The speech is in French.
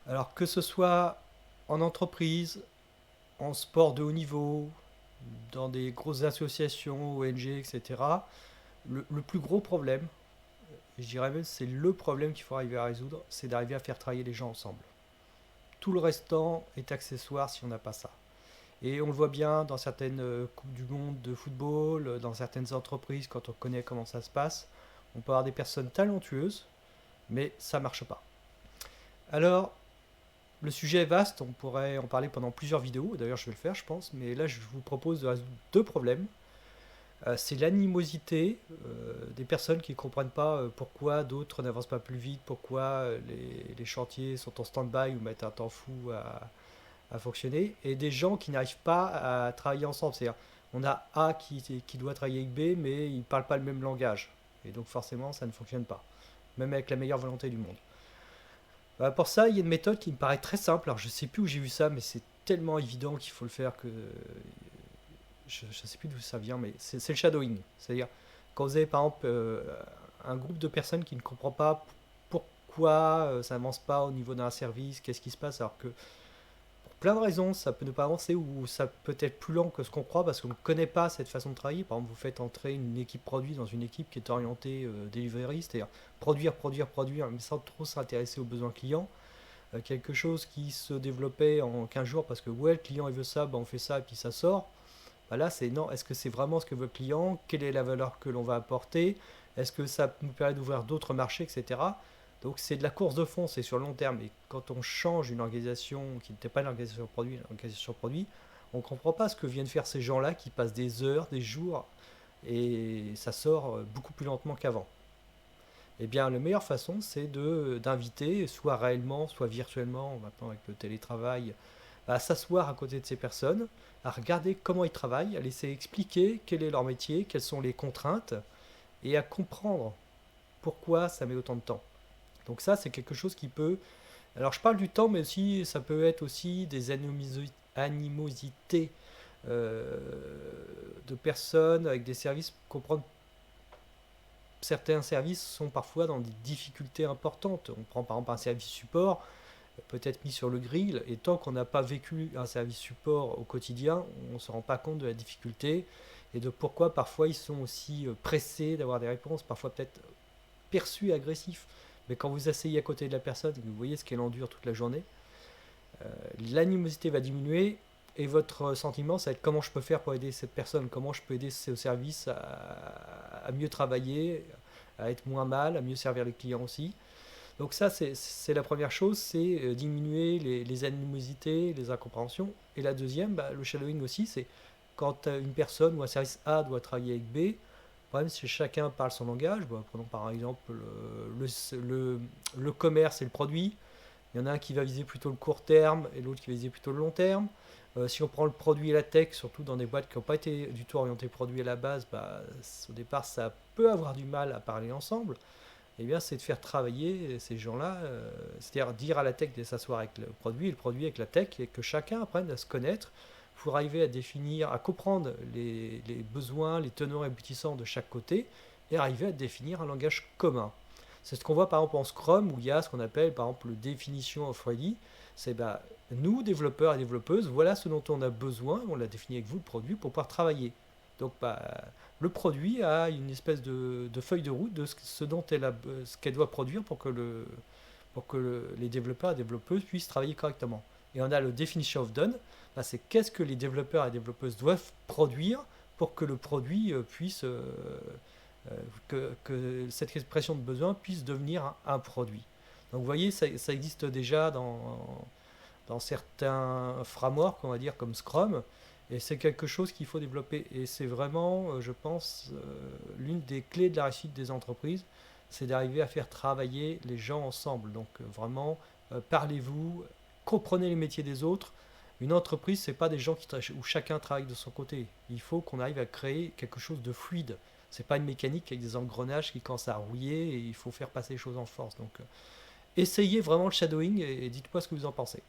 Alors que ce soit en entreprise, en sport de haut niveau, dans des grosses associations, ONG, etc., le plus gros problème, et je dirais même c'est le problème qu'il faut arriver à résoudre, c'est d'arriver à faire travailler les gens ensemble. Tout le restant est accessoire si on n'a pas ça. Et on le voit bien dans certaines coupes du monde de football, dans certaines entreprises, quand on connaît comment ça se passe, on peut avoir des personnes talentueuses, mais ça ne marche pas. Alors, le sujet est vaste, on pourrait en parler pendant plusieurs vidéos, d'ailleurs je vais le faire je pense, mais là je vous propose de résoudre deux problèmes. C'est l'animosité des personnes qui ne comprennent pas pourquoi d'autres n'avancent pas plus vite, pourquoi les chantiers sont en stand-by ou mettent un temps fou à fonctionner, et des gens qui n'arrivent pas à travailler ensemble. C'est-à-dire, on a A qui doit travailler avec B, mais ils ne parlent pas le même langage. Et donc forcément, ça ne fonctionne pas, même avec la meilleure volonté du monde. Pour ça, il y a une méthode qui me paraît très simple. Alors, je ne sais plus où j'ai vu ça, mais c'est tellement évident qu'il faut le faire que je ne sais plus d'où ça vient, mais c'est le shadowing. C'est-à-dire, quand vous avez par exemple un groupe de personnes qui ne comprend pas pourquoi ça n'avance pas au niveau d'un service, qu'est-ce qui se passe, alors que pour plein de raisons, ça peut ne pas avancer ou ça peut être plus lent que ce qu'on croit parce qu'on ne connaît pas cette façon de travailler. Par exemple, vous faites entrer une équipe produit dans une équipe qui est orientée delivery, c'est-à-dire produire, produire, produire, mais sans trop s'intéresser aux besoins clients. Quelque chose qui se développait en 15 jours parce que ouais, le client il veut ça, ben on fait ça et puis ça sort. Ben là, c'est non, est-ce que c'est vraiment ce que veut le client? Quelle est la valeur que l'on va apporter? Est-ce que ça nous permet d'ouvrir d'autres marchés, etc. Donc c'est de la course de fond, c'est sur le long terme. Et quand on change une organisation qui n'était pas une organisation produit, une organisation produit, on ne comprend pas ce que viennent faire ces gens-là qui passent des heures, des jours, et ça sort beaucoup plus lentement qu'avant. Eh bien, la meilleure façon, c'est d'inviter, soit réellement, soit virtuellement, maintenant avec le télétravail, à s'asseoir à côté de ces personnes, à regarder comment ils travaillent, à laisser expliquer quel est leur métier, quelles sont les contraintes, et à comprendre pourquoi ça met autant de temps. Donc ça, c'est quelque chose qui peut... Alors je parle du temps, mais aussi ça peut être aussi des animosités euh, de personnes avec des services. Comprendre certains services sont parfois dans des difficultés importantes. On prend par exemple un service support, peut-être mis sur le grill, et tant qu'on n'a pas vécu un service support au quotidien, on ne se rend pas compte de la difficulté et de pourquoi parfois ils sont aussi pressés d'avoir des réponses, parfois peut-être perçus agressifs. Mais quand vous asseyez à côté de la personne et que vous voyez ce qu'elle endure toute la journée, l'animosité va diminuer et votre sentiment, ça va être comment je peux faire pour aider cette personne, comment je peux aider ce service à mieux travailler, à être moins mal, à mieux servir les clients aussi. Donc ça, c'est la première chose, c'est diminuer les animosités, les incompréhensions. Et la deuxième, bah, le shadowing aussi, c'est quand une personne ou un service A doit travailler avec B, le problème c'est que chacun parle son langage. Bah, prenons par exemple le commerce et le produit. Il y en a un qui va viser plutôt le court terme et l'autre qui va viser plutôt le long terme. Si on prend le produit et la tech, surtout dans des boîtes qui n'ont pas été du tout orientées produit à la base, bah, au départ ça peut avoir du mal à parler ensemble. Eh bien, c'est de faire travailler ces gens-là, c'est-à-dire dire à la tech de s'asseoir avec le produit et le produit avec la tech, et que chacun apprenne à se connaître pour arriver à définir, à comprendre les besoins, les tenants et aboutissants de chaque côté, et arriver à définir un langage commun. C'est ce qu'on voit par exemple en Scrum, où il y a ce qu'on appelle par exemple le definition of ready. C'est bah, nous, développeurs et développeuses, voilà ce dont on a besoin, on l'a défini avec vous, le produit, pour pouvoir travailler. Donc bah, le produit a une espèce de feuille de route de ce dont ce qu'elle doit produire pour que les développeurs et développeuses puissent travailler correctement. Et on a le definition of done, bah, c'est qu'est-ce que les développeurs et développeuses doivent produire pour que le produit puisse, que cette expression de besoin puisse devenir un produit. Donc vous voyez, ça existe déjà dans certains frameworks, on va dire, comme Scrum, et c'est quelque chose qu'il faut développer. Et c'est vraiment, je pense, l'une des clés de la réussite des entreprises, c'est d'arriver à faire travailler les gens ensemble. Donc vraiment, parlez-vous, comprenez les métiers des autres. Une entreprise, c'est pas des gens où chacun travaille de son côté. Il faut qu'on arrive à créer quelque chose de fluide. C'est pas une mécanique avec des engrenages qui commencent à rouiller et il faut faire passer les choses en force. Donc essayez vraiment le shadowing et dites-moi ce que vous en pensez.